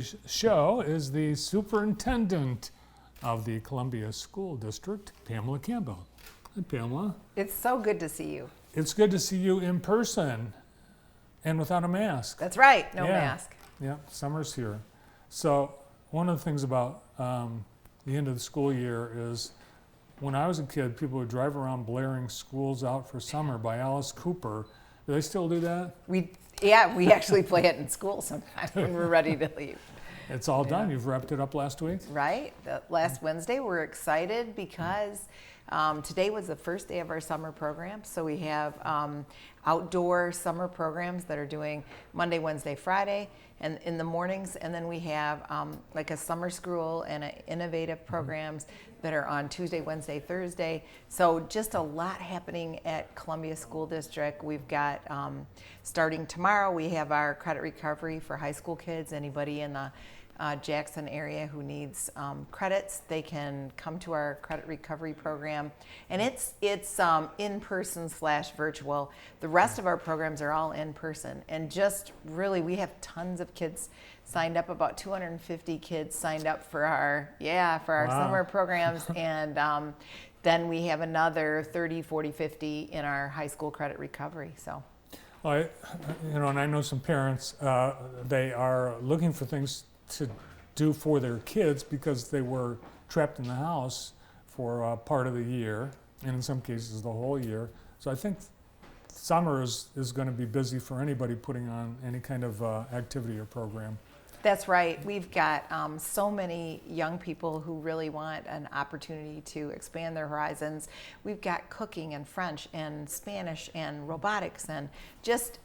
Show is the superintendent of the Columbia School District, Pamela Campbell. Hi, Pamela. It's so good to see you. It's good to see you in person and without a mask. That's right, no Yeah. mask. Yeah, summer's here. So one of the things about the end of the school year is when I was a kid, people would drive around blaring "School's Out for Summer" by Alice Cooper. Do they still do that? We actually play it in school sometimes when we're ready to leave. It's all done. You've wrapped it up last week? Right? Last Wednesday, we're excited because today was the first day of our summer program. So we have outdoor summer programs that are doing Monday, Wednesday, Friday, and in the mornings. And then we have like a summer school and innovative programs that are on Tuesday, Wednesday, Thursday. So just a lot happening at Columbia School District. We've got, starting tomorrow, we have our credit recovery for high school kids. Anybody in the Jackson area who needs credits, they can come to our credit recovery program, and it's in person / virtual. The rest of our programs are all in person, and just really we have tons of kids signed up. About 250 kids signed up for our Wow. summer programs, and then we have another 30, 40, 50 in our high school credit recovery. So. And I know some parents, they are looking for things to do for their kids because they were trapped in the house for part of the year, and in some cases the whole year. So I think summer is going to be busy for anybody putting on any kind of activity or program. That's right. We've got so many young people who really want an opportunity to expand their horizons. We've got cooking and French and Spanish and robotics and just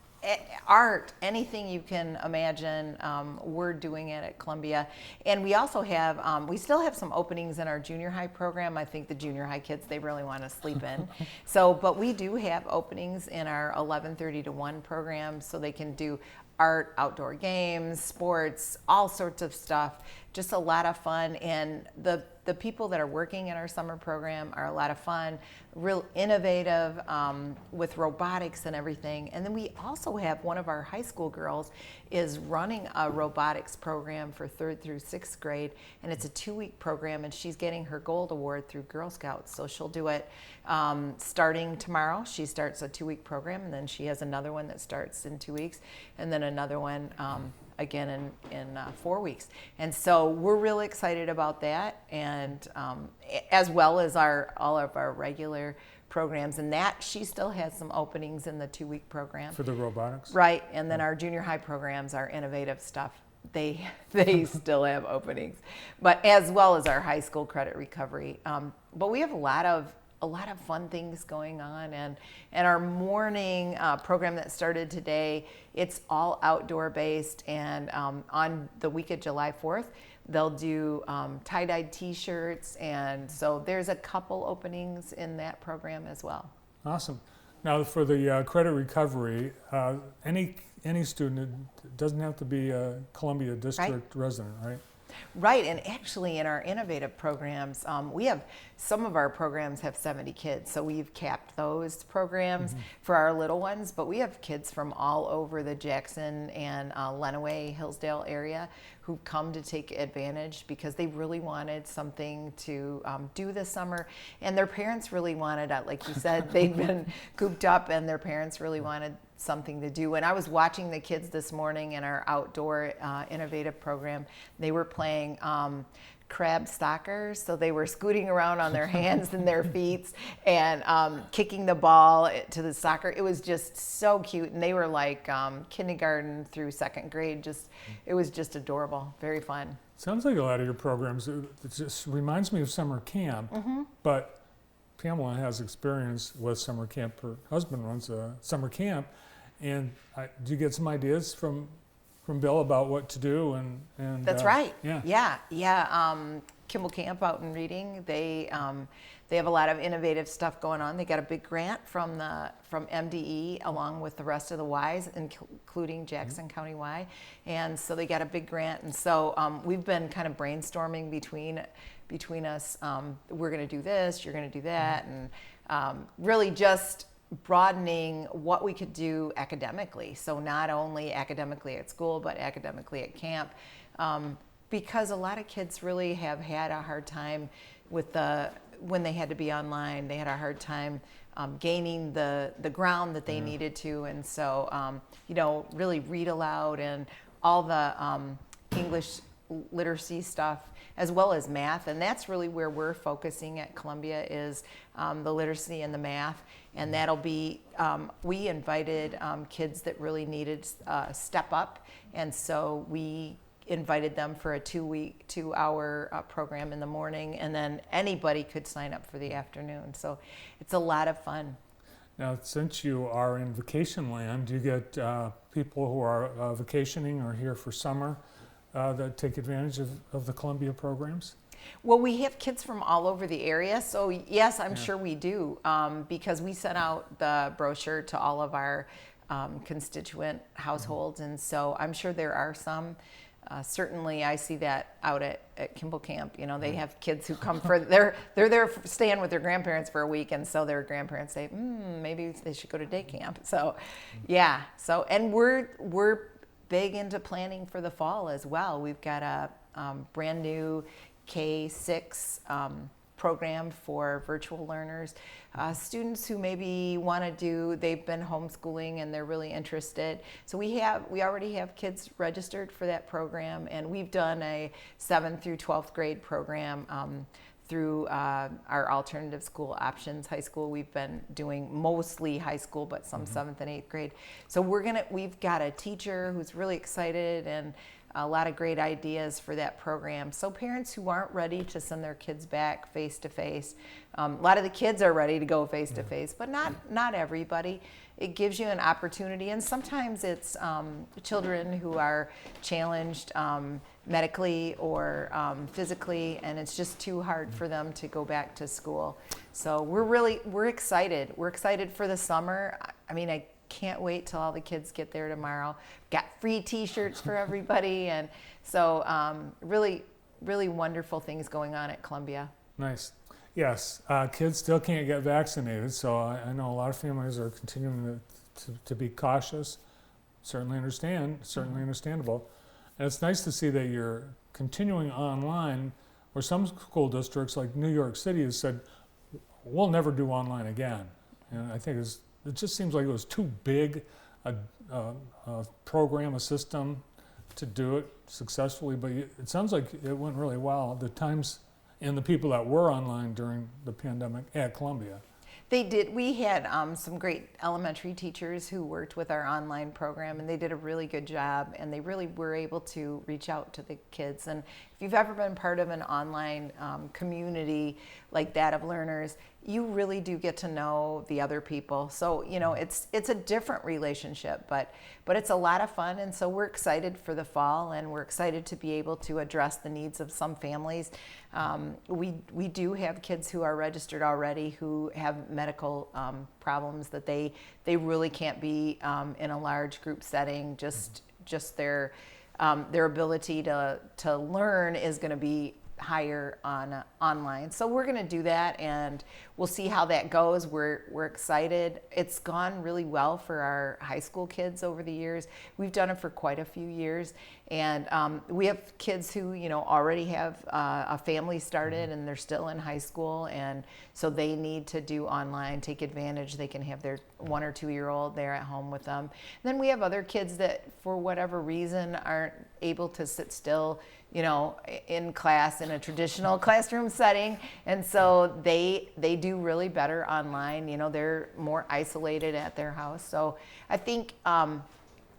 art, anything you can imagine, we're doing it at Columbia. And we also have, we still have some openings in our junior high program. I think the junior high kids, they really want to sleep in. But we do have openings in our 11:30 to 1 program, so they can do art, outdoor games, sports, all sorts of stuff. Just a lot of fun. And the people that are working in our summer program are a lot of fun, real innovative with robotics and everything. And then we also have one of our high school girls is running a robotics program for 3rd through 6th grade. And it's a 2-week program, and she's getting her gold award through Girl Scouts. So she'll do it starting tomorrow. She starts a 2-week program, and then she has another one that starts in 2 weeks, and then another one again in 4 weeks. And so we're really excited about that, and as well as all of our regular programs. And that she still has some openings in the 2-week program. For the robotics? Right, and then our junior high programs, our innovative stuff, they still have openings, but as well as our high school credit recovery. But we have a lot of fun things going on, and our morning program that started today, it's all outdoor based, and on the week of July 4th they'll do tie-dyed t-shirts, and so there's a couple openings in that program as well. Awesome. Now for the credit recovery, any student, it doesn't have to be a Columbia District resident, right? Right, and actually in our innovative programs, we have, some of our programs have 70 kids, so we've capped those programs for our little ones, but we have kids from all over the Jackson and Lenawee, Hillsdale area who come to take advantage because they really wanted something to do this summer, and their parents really wanted it. Like you said, they've been cooped up, and their parents really wanted something to do. And I was watching the kids this morning in our outdoor innovative program. They were playing crab stalkers, so they were scooting around on their hands and their feet and kicking the ball to the soccer. It was just so cute, and they were like kindergarten through 2nd grade. It was just adorable, very fun. Sounds like a lot of your programs. It just reminds me of summer camp, but Pamela has experience with summer camp. Her husband runs a summer camp, and do you get some ideas from Bill about what to do? And That's right. Yeah. Kimball Camp out in Reading, they have a lot of innovative stuff going on. They got a big grant from MDE along with the rest of the Ys, including Jackson County Y, and so they got a big grant. And so we've been kind of brainstorming between us. We're going to do this, you're going to do that, and really just broadening what we could do academically. So not only academically at school, but academically at camp. because a lot of kids really have had a hard time with when they had to be online. They had a hard time gaining the ground that they needed to, and so really read aloud and all the English literacy stuff, as well as math, and that's really where we're focusing at Columbia, is the literacy and the math. And that'll be, we invited kids that really needed step up, and so we invited them for a 2-hour program in the morning, and then anybody could sign up for the afternoon. So it's a lot of fun. Now, since you are in vacation land, do you get people who are vacationing or here for summer that take advantage of the Columbia programs? Well, we have kids from all over the area, so yes, I'm sure we do, because we sent out the brochure to all of our constituent households, and so I'm sure there are some. Certainly, I see that out at Kimball Camp. They have kids who come for they're there staying with their grandparents for a week, and so their grandparents say, maybe they should go to day camp. So, yeah. So, and we're big into planning for the fall as well. We've got a brand new K-6 program for virtual learners, students who maybe they've been homeschooling and they're really interested. So we already have kids registered for that program, and we've done a 7th through 12th grade program through our alternative school options high school. We've been doing mostly high school, but some 7th and 8th grade. So we've got a teacher who's really excited and a lot of great ideas for that program. So parents who aren't ready to send their kids back face to face, a lot of the kids are ready to go face to face, but not everybody. It gives you an opportunity, and sometimes it's children who are challenged medically or physically, and it's just too hard for them to go back to school. So we're excited. We're excited for the summer. I mean, I can't wait till all the kids get there tomorrow. Got free T-shirts for everybody, and so really, really wonderful things going on at Columbia. Nice. Yes, kids still can't get vaccinated, so I know a lot of families are continuing to be cautious. Certainly understandable. And it's nice to see that you're continuing online, where some school districts like New York City has said, we'll never do online again. And I think it just seems like it was too big a program, a system to do it successfully, but it sounds like it went really well. The times and the people that were online during the pandemic at Columbia. They did. We had some great elementary teachers who worked with our online program, and they did a really good job, and they really were able to reach out to the kids. And if you've ever been part of an online community like that of learners, you really do get to know the other people. So, it's a different relationship, but it's a lot of fun. And so we're excited for the fall, and we're excited to be able to address the needs of some families. We do have kids who are registered already who have medical problems that they really can't be in a large group setting. Just their ability to learn is going to be higher online. So we're going to do that, and we'll see how that goes. We're excited. It's gone really well for our high school kids over the years. We've done it for quite a few years, and we have kids who already have a family started, and they're still in high school, and so they need to do online, take advantage. They can have their 1 or 2 year old there at home with them. And then we have other kids that for whatever reason aren't able to sit still in class in a traditional classroom setting, and so they do really better online. They're more isolated at their house. So I think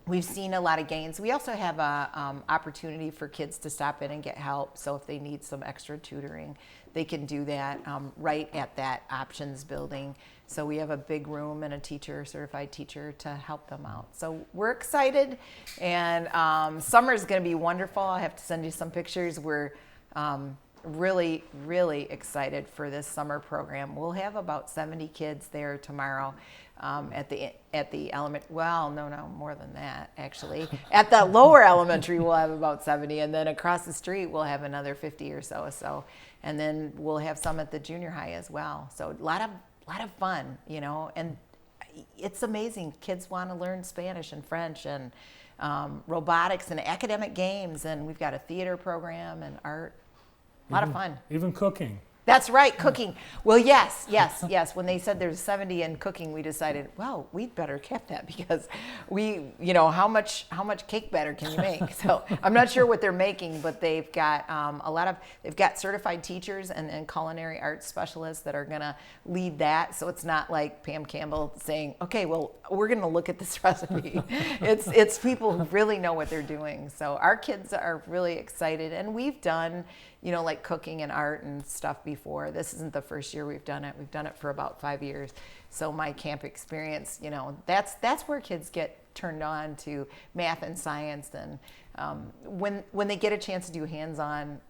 we've seen a lot of gains. We also have a opportunity for kids to stop in and get help. So if they need some extra tutoring, they can do that right at that options building. So we have a big room and a certified teacher to help them out. So we're excited, and summer is going to be wonderful. I have to send you some pictures. We're really, really excited for this summer program. We'll have about 70 kids there tomorrow at the more than that, actually. At the lower elementary, we'll have about 70, and then across the street, we'll have another 50 or so. And then we'll have some at the junior high as well. So a lot of fun, and it's amazing. Kids want to learn Spanish and French, and robotics and academic games, and we've got a theater program and art. A lot of fun. Even cooking. That's right, cooking. Well, yes. When they said there's 70 in cooking, we decided, well, we'd better keep that because how much cake batter can you make? So I'm not sure what they're making, but they've got they've got certified teachers and culinary arts specialists that are gonna lead that. So it's not like Pam Campbell saying, okay, well, we're gonna look at this recipe. It's people who really know what they're doing. So our kids are really excited, and we've done like cooking and art and stuff before. This isn't the first year we've done it. We've done it for about 5 years. So my camp experience, that's where kids get turned on to math and science. And when they get a chance to do hands-on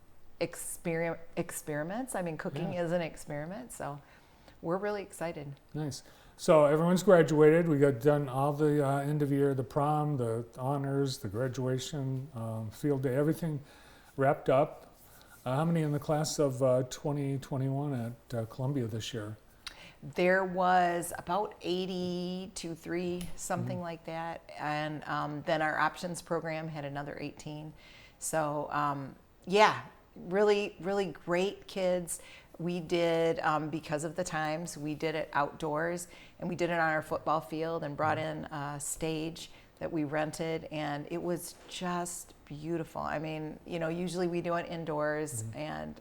experiments, I mean, cooking is an experiment. So we're really excited. Nice. So everyone's graduated. We got done all the end of year, the prom, the honors, the graduation, field day, everything wrapped up. How many in the class of 2021 at Columbia this year? There was about 83, something like that. And then our options program had another 18. So really, really great kids. We did, because of the times, we did it outdoors, and we did it on our football field and brought in a stage that we rented, and it was just beautiful. I mean, usually we do it indoors, and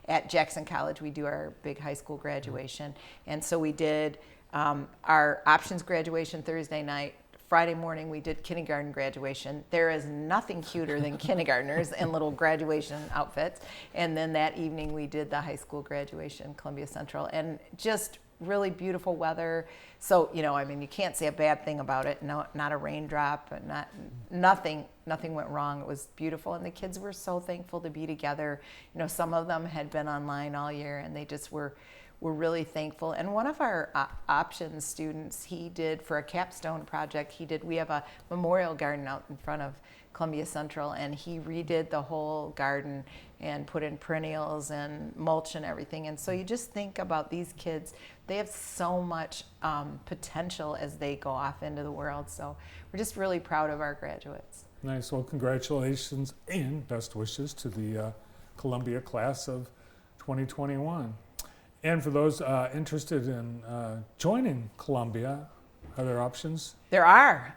at Jackson College we do our big high school graduation, and so we did our options graduation Thursday night. Friday morning we did kindergarten graduation. There is nothing cuter than kindergartners in little graduation outfits, and then that evening we did the high school graduation, Columbia Central, and just really beautiful weather. So, I mean, you can't say a bad thing about it. No, not a raindrop, nothing went wrong. It was beautiful, and the kids were so thankful to be together. Some of them had been online all year, and they just were really thankful. And one of our options students, he did, for a capstone project, we have a memorial garden out in front of Columbia Central, and he redid the whole garden and put in perennials and mulch and everything. And so you just think about these kids, they have so much potential as they go off into the world. So we're just really proud of our graduates. Nice. Well, congratulations and best wishes to the Columbia class of 2021. And for those interested in joining Columbia, are there options? There are.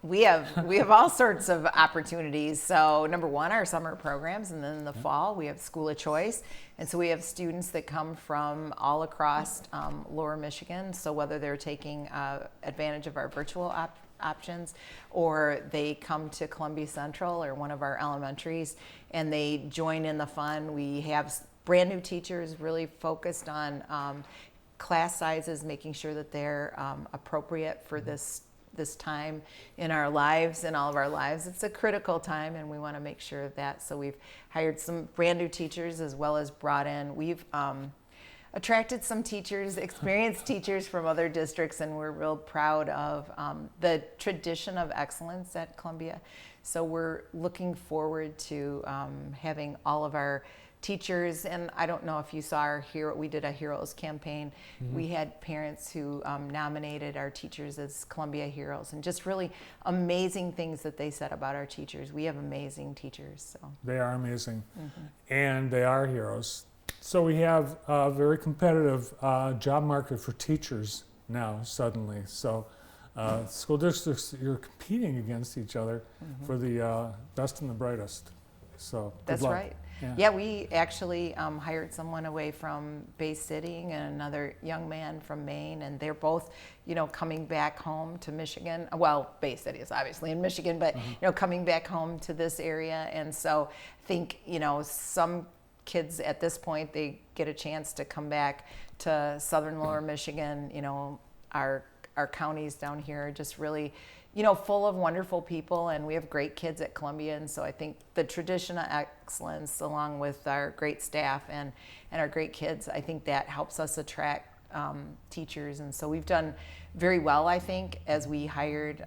We have all sorts of opportunities. So number one, our summer programs, and then in the fall we have School of Choice. And so we have students that come from all across Lower Michigan. So whether they're taking advantage of our virtual options, or they come to Columbia Central or one of our elementaries and they join in the fun. We have brand new teachers really focused on class sizes, making sure that they're appropriate for this time in our lives, in all of our lives. It's a critical time, and we want to make sure of that. So we've hired some brand new teachers, as well as we've attracted some teachers, experienced teachers from other districts, and we're real proud of the tradition of excellence at Columbia. So we're looking forward to having all of our teachers, and I don't know if you saw we did a Heroes campaign. We had parents who nominated our teachers as Columbia Heroes, and just really amazing things that they said about our teachers. We have amazing teachers. So they are amazing, and they are heroes. So we have a very competitive job market for teachers now, suddenly. So school districts, you're competing against each other for the best and the brightest. So that's luck. right. Yeah, we actually hired someone away from Bay City and another young man from Maine, and they're both, coming back home to Michigan. Well, Bay City is obviously in Michigan, but coming back home to this area. And so I think, some kids at this point, they get a chance to come back to southern Lower Michigan. Our counties down here are just really full of wonderful people, and we have great kids at Columbia. And so I think the tradition of excellence, along with our great staff and our great kids, I think that helps us attract teachers. And so we've done very well, I think, as we hired.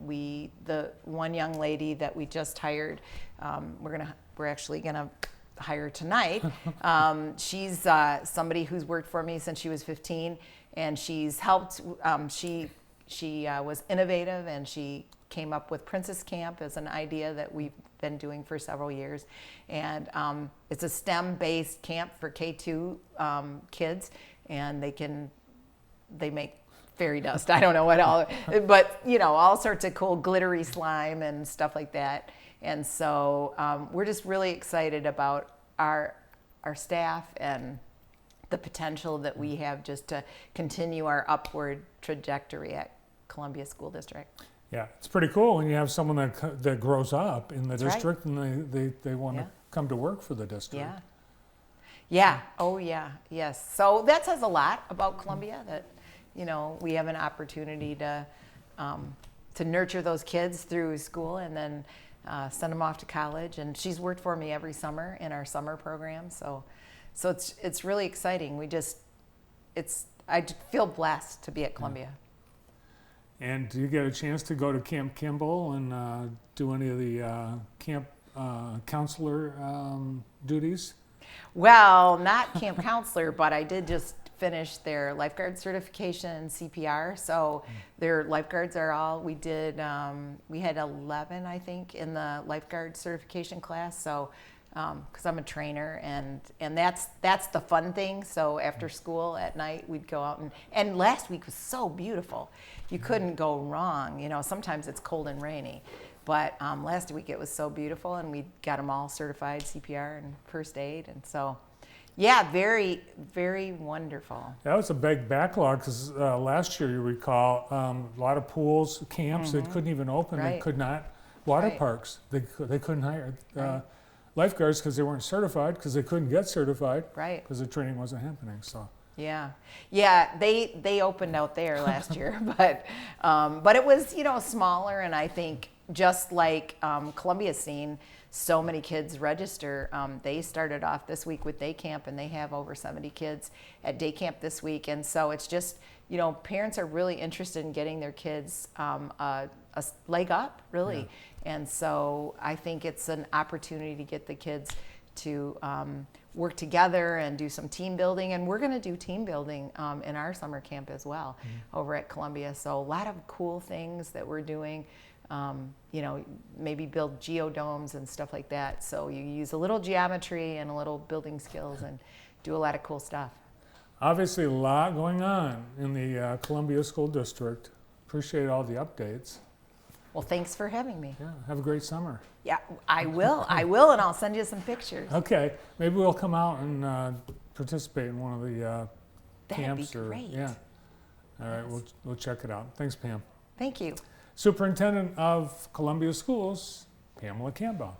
The one young lady that we just hired, we're actually gonna hire tonight. She's somebody who's worked for me since she was 15, and she's helped. She was innovative, and she came up with Princess Camp as an idea that we've been doing for several years. And it's a STEM-based camp for K2 kids, and they make fairy dust. I don't know what all, but all sorts of cool glittery slime and stuff like that. And so we're just really excited about our staff and the potential that we have just to continue our upward trajectory at Columbia School District. Yeah, it's pretty cool when you have someone that grows up in the That's right. district and they want Yeah. to come to work for the district. Yeah. Yeah. Oh, yeah. Yes. So that says a lot about Columbia, that we have an opportunity to nurture those kids through school and then send them off to college. And she's worked for me every summer in our summer program. So it's really exciting. I feel blessed to be at Columbia. And do you get a chance to go to Camp Kimball and do any of the camp counselor duties? Well, not camp counselor, but I did just finish their lifeguard certification and CPR. So their lifeguards are we had 11, I think, in the lifeguard certification class. So, because I'm a trainer, and that's the fun thing. So after school at night, we'd go out and last week was so beautiful. You couldn't go wrong. Sometimes it's cold and rainy, but last week it was so beautiful, and we got them all certified CPR and first aid, and so. Yeah, very, very wonderful. That was a big backlog because last year, you recall, a lot of pools, camps that couldn't even open. Right. They could not. Water Right. parks, they couldn't hire Right. lifeguards because they weren't certified, because they couldn't get certified, Right. because the training wasn't happening. So Yeah, they opened out there last year, but it was smaller, and I think just like Columbia's seen so many kids register. They started off this week with day camp, and they have over 70 kids at day camp this week. And so it's just, parents are really interested in getting their kids a leg up, really. Yeah. And so I think it's an opportunity to get the kids to work together and do some team building. And we're going to do team building in our summer camp as well over at Columbia. So a lot of cool things that we're doing. Maybe build geodomes and stuff like that. So you use a little geometry and a little building skills and do a lot of cool stuff. obviously a lot going on in the Columbia School District. Appreciate all the updates. Well, thanks for having me. Yeah, have a great summer. Yeah, I will, and I'll send you some pictures. Okay, maybe we'll come out and participate in one of the That'd camps. be great. Yeah. All right, Yes. we'll check it out. Thanks, Pam. Thank you. Superintendent of Columbia Schools, Pamela Campbell.